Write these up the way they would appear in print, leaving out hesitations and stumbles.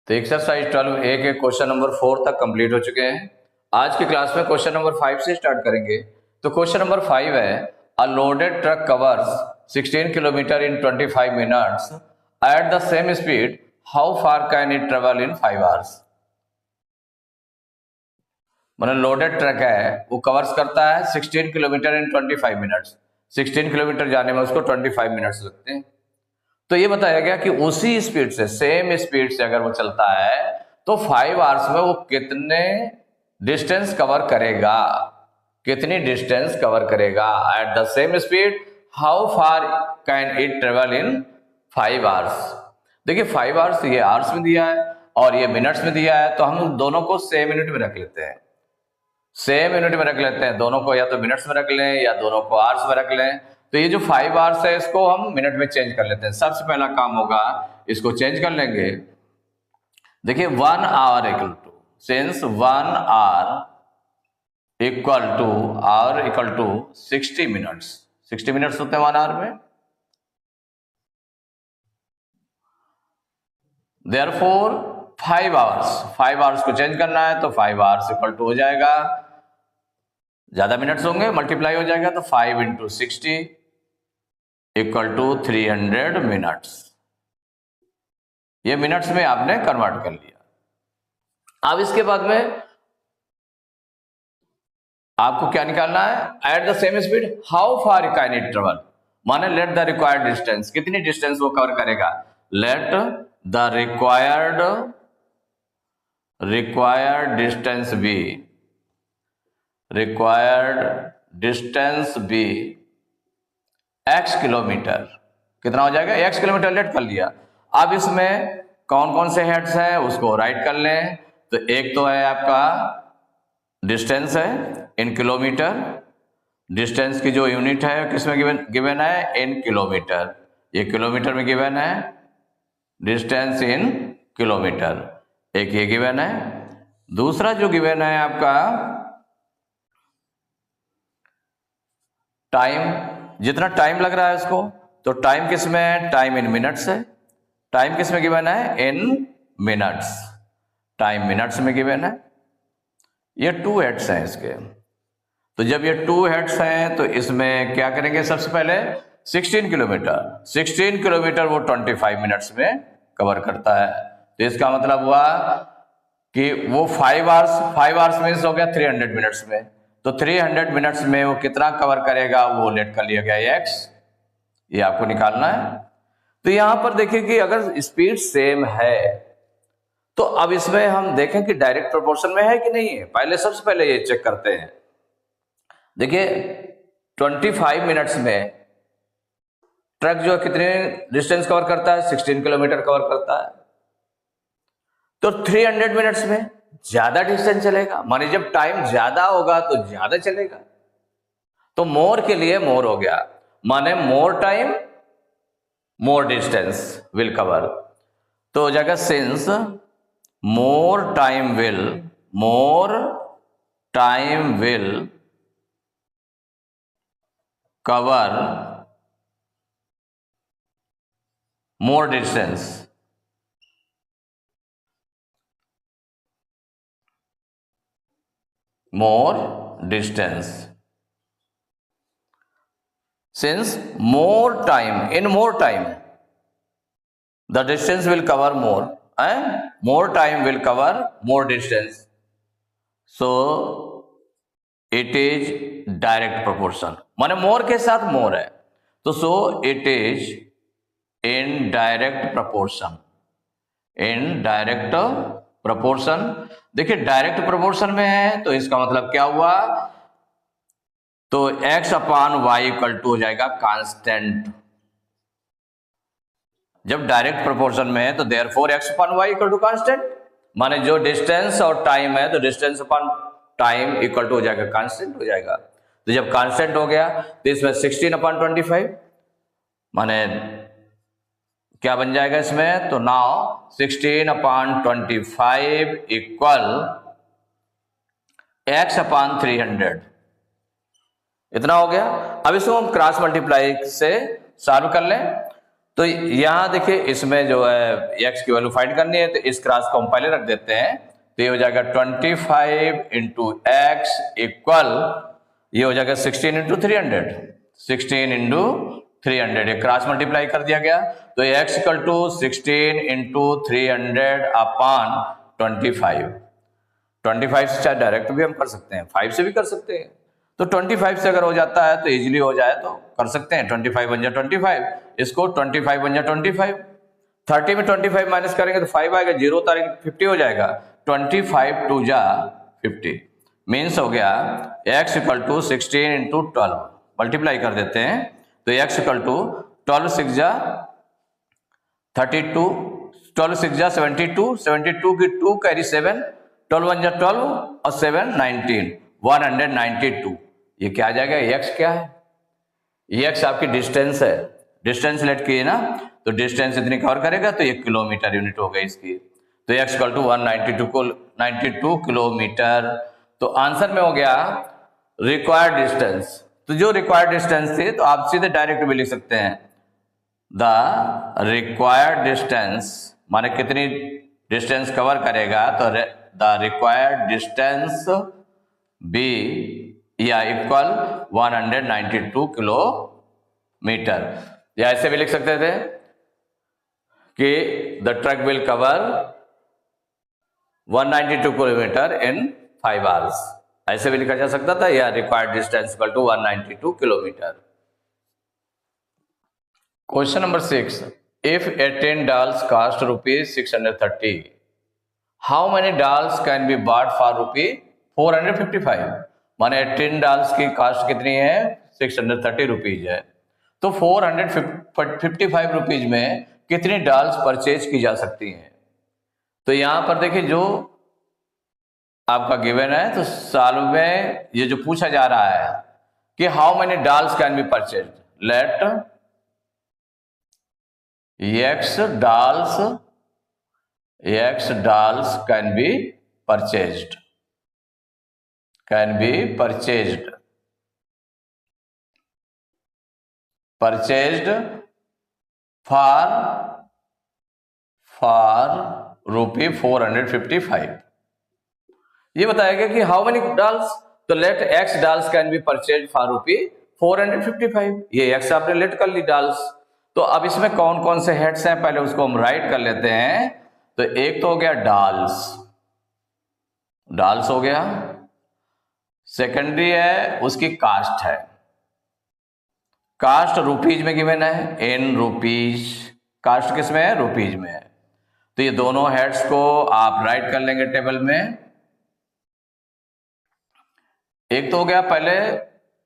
तो एक्सरसाइज 12 ए के question number 4 तक कंप्लीट हो चुके हैं। आज की क्लास में क्वेश्चन नंबर 5 से स्टार्ट करेंगे। तो क्वेश्चन नंबर 5 है, अ loaded truck covers 16 kilometre in 25 minutes at the same speed, how far can it travel in 5 hours. मतलब लोडेड ट्रक है, वो कवर्स करता है 16 किलोमीटर इन 25 मिनट्स। 16 किलोमीटर जाने में उसको 25 मिनट्स लगते हैं। तो ये बताया गया कि उसी स्पीड से, सेम स्पीड से अगर वो चलता है तो 5 आवर्स में वो कितने डिस्टेंस कवर करेगा, कितनी डिस्टेंस कवर करेगा eight the same speed, how far can it travel in 5 hours. देखिए 5 आवर्स ये आवर्स में दिया है और ये मिनट्स में दिया है, तो हम दोनों को सेम यूनिट में रख लेते हैं। सेम यूनिट में रख लेते हैं, दोनों को या तो मिनट्स में रख लें या दोनों को आवर्स में रख लें। तो ये जो 5 आवर्स है इसको हम मिनट में चेंज कर लेते हैं। सबसे पहला काम होगा, इसको चेंज कर लेंगे। देखिए 1 hour equal to, since 1 hour equal to 60 minutes. 60 minutes होते हैं 1 आवर में। देयरफॉर 5 आवर्स को चेंज करना है तो 5 आवर्स इक्वल टू हो जाएगा, ज्यादा मिनट्स होंगे मल्टीप्लाई हो जाएगा, तो 5 इंटू 60 इक्वल टू 300 मिनट्स। ये मिनट्स में आपने कन्वर्ट कर लिया। अब इसके बाद में आपको क्या निकालना है, at the same speed how far can it travel, माने लेट द रिक्वायर्ड डिस्टेंस, कितनी डिस्टेंस वो कवर करेगा। Let the required distance be x kilometre. कितना हो जाएगा, x किलोमीटर लेट कर लिया। अब इसमें कौन कौन से हेड्स हैं उसको राइट कर लें। तो एक तो है आपका डिस्टेंस है इन किलोमीटर, डिस्टेंस की जो यूनिट है किसमें गिवन है, इन किलोमीटर। ये किलोमीटर में गिवन है, डिस्टेंस इन किलोमीटर, एक ये गिवन है। दूसरा जो गिवन है आपका टाइम, जितना टाइम लग रहा है इसको, तो टाइम किस में है, टाइम इन मिनट्स है। टाइम किस में गिवन है, इन मिनट्स, टाइम मिनट्स में गिवन है। ये 2 हेड्स हैं इसके। तो जब ये 2 हेड्स हैं तो इसमें क्या करेंगे, सबसे पहले 16 किलोमीटर वो 25 मिनट्स में कवर करता है। तो इसका मतलब हुआ कि वो 5 आवर्स मीन्स हो गया 300 मिनट्स में। तो 300 मिनट्स में वो कितना कवर करेगा, वो लेट कर लिया गया x, ये आपको निकालना है। तो यहां पर देखिए कि अगर स्पीड सेम है तो अब इसमें हम देखें कि डायरेक्ट प्रोपोर्शन में है कि नहीं है। सबसे पहले ये चेक करते हैं। देखिए 25 मिनट्स में ट्रक जो कितने डिस्टेंस कवर करता है, 16 किलोमीटर कवर करता है। तो 300 मिनट्स में ज्यादा डिस्टेंस चलेगा, माने जब टाइम ज्यादा होगा तो ज्यादा चलेगा। तो मोर के लिए मोर हो गया, माने more time more distance will cover. तो हो जाएगा since more time will cover more distance, since more time the distance will cover more and more time will cover more distance, so it is direct proportion। माने मोर के साथ मोर है तो so it is in direct proportion। देखिए direct proportion में है तो इसका मतलब क्या हुआ, तो x upon Y equal to हो जाएगा कांस्टेंट। जब डायरेक्ट प्रोपोर्शन में है तो therefore x upon Y equal to constant, माने जो डिस्टेंस और टाइम है तो distance upon time equal to हो जाएगा कांस्टेंट हो जाएगा। तो जब कांस्टेंट हो गया तो इसमें 16 अपान 25 माने क्या बन जाएगा इसमें, तो नाउ 16 अपान 25 इक्वल x अपान 300, इतना हो गया। अब इसको हम क्रॉस मल्टीप्लाई से सॉल्व कर लें तो यहां देखिए इसमें जो है x की वैल्यू फाइंड करनी है, तो इस क्रॉस को हम पहले रख देते हैं, तो ये हो जाएगा 25 इंटू एक्स इक्वल, ये हो जाएगा 16 इंटू 300, 16 इंटू 300, ये क्रॉस मल्टीप्लाई कर दिया गया, तो x equal to 16 into 300 upon 25। 25 से चाहे डायरेक्ट भी हम कर सकते हैं, 5 से भी कर सकते हैं, तो 25 से अगर हो जाता है तो इजीली हो जाए तो कर सकते हैं। 25 बन जा 25, इसको 25 बन जा 25, 30 में 25 माइनस करेंगे तो 5 आएगा, 0 उतारेंगे 50 हो जाएगा, 25 टू जा 50, मीन्स हो गया x equal to 16 into 12, multiply कर देते हैं, तो x इक्वल टू 12 6 जा 32, 12 6 जा 72, 72 की 2 कैरी 7, 12 1 जा 12 और 7 19, 192। ये क्या आ जाएगा, x क्या है, x आपकी डिस्टेंस है, डिस्टेंस लेट की है ना, तो डिस्टेंस इतनी कवर करेगा तो ये किलोमीटर यूनिट हो गई इसकी, तो x इक्वल टू 192 किलोमीटर। तो आंसर में हो गया रिक्वायर्ड डिस्टेंस। तो जो रिक्वायर्ड डिस्टेंस थी तो आप सीधे डायरेक्ट भी लिख सकते हैं, द रिक्वायर्ड डिस्टेंस माने कितनी डिस्टेंस कवर करेगा, तो द रिक्वायर्ड डिस्टेंस बी या इक्वल 192 किलोमीटर। या ऐसे भी लिख सकते थे कि the truck will cover 192 kilometre in 5 hours, ऐसे भी लिखा जा सकता था, या required distance equal to 192 kilometre. Question number 6, if 18 dolls cost ₹630, how many dolls can be bought for ₹455, माने 18 डॉल्स की कॉस्ट कितनी है, 630 रुपीज है, तो 455 रुपीज में कितनी डॉल्स परचेज की जा सकती हैं। तो यहां पर देखिए जो आपका गिवन है, तो सॉल्व में ये जो पूछा जा रहा है कि how many dolls can be purchase, let x dolls can be purchased for ₹455। ये बताएगा कि हाउ मेनी डॉल्स, तो let x dolls can be purchase for ₹455, ये x आपने लेट कर ली डॉल्स। तो अब इसमें कौन कौन से हेड्स हैं पहले उसको हम राइट कर लेते हैं। तो एक तो हो गया डॉल्स हो गया, सेकेंडरी है उसकी कास्ट है, कास्ट रुपीज में गिवन है, इन रुपीज, कास्ट किस में है, रुपीज में है। तो ये दोनों हेड्स को आप राइट कर लेंगे टेबल में। एक तो हो गया पहले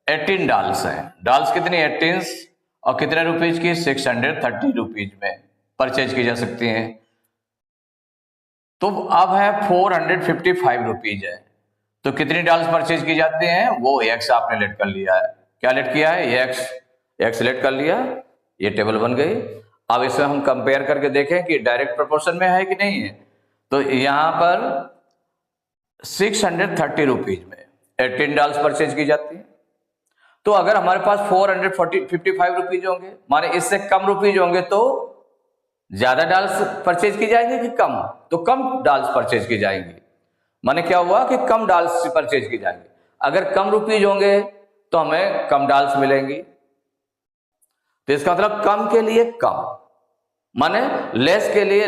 18 डॉल्स है, डॉल्स कितनी 18 और कितने रुपीज की, 630 रुपीज में परचेज की जा सकती हैं। तो अब है 455 रुपीज है, तो कितनी डॉल्स परचेज की जाती हैं, वो एक्स आपने लेट कर लिया है। क्या लेट किया है, ये एक्स लेट कर लिया, ये टेबल बन गई। अब इसमें हम कंपेयर करके देखें कि डायरेक्ट प्रोपोर्शन में है कि नहीं है। तो यहां पर 630 रुपीज में 18 डॉल्स परचेज की जाती है। तो अगर हमारे पास 455 रुपीज होंगे, माने इससे कम रुपीज होंगे, तो ज्यादा डॉल्स परचेज की जाएंगे कि कम, तो कम डॉल्स परचेज की जाएंगी। माने क्या हुआ कि कम डॉल्स परचेज की जाएंगी। अगर कम रुपीज होंगे तो हमें कम डॉल्स मिलेंगी। तो इसका मतलब कम के लिए कम, माने लेस के लिए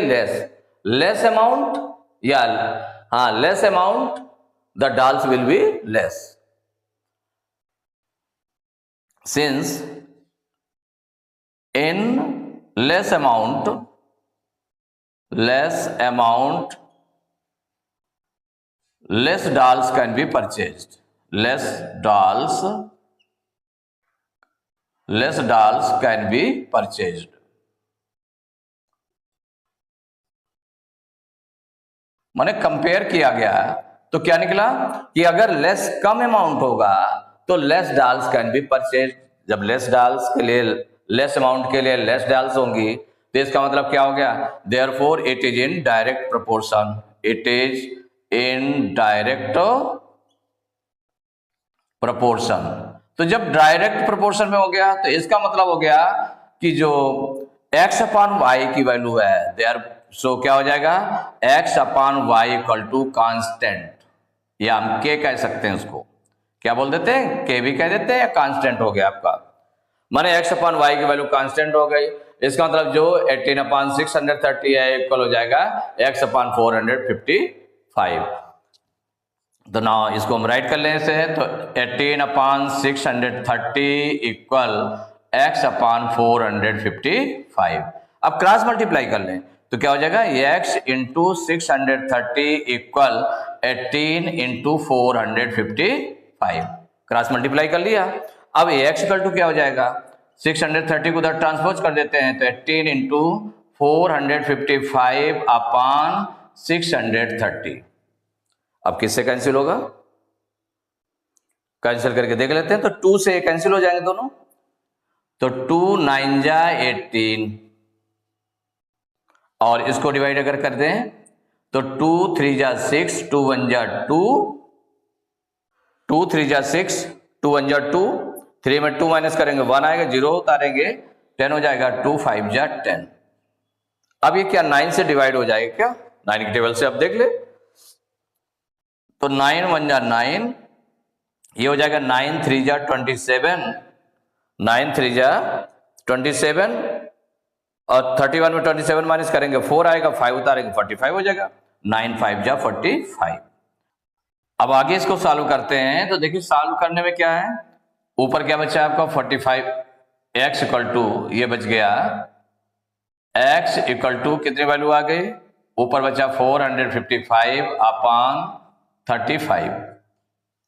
लेस अमाउंट, या less amount the dolls will be less. Since in less amount less dolls can be purchased, less dolls can be purchased। माने कंपेयर किया गया तो क्या निकला कि अगर लेस कम अमाउंट होगा तो less dolls can be purchase. जब लेस डॉल्स के लिए, लेस अमाउंट के लिए लेस डॉल्स होंगी, तो इसका मतलब क्या हो गया, therefore it is in direct proportion, it is in direct proportion. तो जब डायरेक्ट प्रोपोर्शन में हो गया तो इसका मतलब हो गया कि जो एक्स अपान वाई की वैल्यू है, देयर सो क्या हो जाएगा, X upon Y equal to constant, या हम के कह सकते हैं उसको, क्या बोल देते हैं, के भी कह देते हैं, या कांस्टेंट हो गया आपका, माने एक्स अपान वाई की वैल्यू कांस्टेंट हो गई। इसका मतलब जो 18 अपान 630 है इक्वल हो जाएगा एक्स अपान 455। तो ना इसको हम राइट कर लें से, तो 18 अपान 630 इक्वल एक्स अपान 455। अब क्रॉस मल्टीप्लाई कर लें तो क्या हो जाएगा, x into 630 equal 18 into 455। Cross multiply कर लिया। अब एक्स इक्वल टू क्या हो जाएगा, 630 को उधर ट्रांसपोज कर देते हैं, तो 18 इंटू 455 अपान 630। अब किससे कैंसिल होगा, कैंसिल करके देख लेते हैं। तो 2 से कैंसिल हो जाएंगे दोनों, तो 2 9 जा 18, और इसको डिवाइड अगर कर दें तो 2 3 जा 6, 2 1 जा 2, 2 3 जा 6, 2 1 जा 2, 3 में 2 माइनस करेंगे 1 आएगा, 0 उतारेंगे 10 हो जाएगा, 2 5 जा 10। अब ये क्या 9 से डिवाइड हो जाएगा क्या, 9 के टेबल से अब देख ले, तो 9 1 जा 9, ये हो जाएगा 9 3 जा 27, 9 3 जा 27, और 31 में 27 माइनस करेंगे 4 आएगा, 5 उतारेंगे 45 हो जाएगा, 9 5 जा 45। अब आगे इसको सॉल्व करते हैं, तो देखिए सॉल्व करने में क्या है, ऊपर क्या बचा आपका 45, एक्स इक्वल टू ये बच गया, एक्स इक्वल टू कितनी वैल्यू आ गई, ऊपर बचा 455 अपान 35,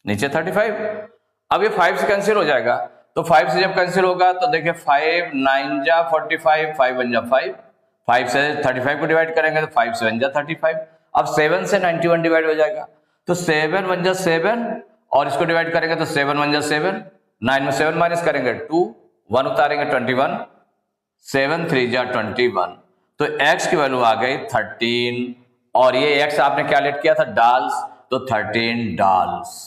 नीचे 35। अब ये 5 से कैंसिल हो जाएगा, तो 5 से जब कैंसिल होगा तो देखिए 5 9 जा 45, 5 1 जा 5, 5 से 35 को डिवाइड करेंगे तो 5 से 1 जा 35। अब 7 से 91 डिवाइड हो जाएगा, तो 7 1 जा 7, और इसको डिवाइड करेंगे तो 7 1 जा 7, 9 में 7 माइनस करेंगे 2, 1 उतारेंगे 21, 7 3 जा 21। तो x की वैल्यू आ गई 13, और ये x आपने क्या लेट किया था, डाल्स, तो 13 डाल्स।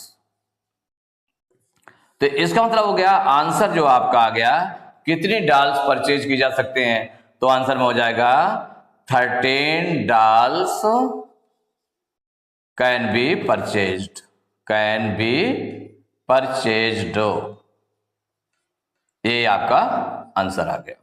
तो इसका मतलब हो गया आंसर जो आपका आ गया, कितनी डाल्स परचेज की जा सकते हैं, तो आंसर में हो जाएगा 13 dals can be purchased, can be purchased, ये आपका आंसर आ गया।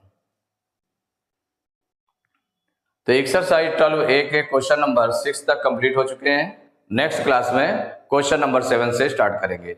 तो एक्सरसाइज 12A के क्वेश्चन नंबर 6 तक कंप्लीट हो चुके हैं। नेक्स्ट क्लास में क्वेश्चन नंबर 7 से स्टार्ट करेंगे।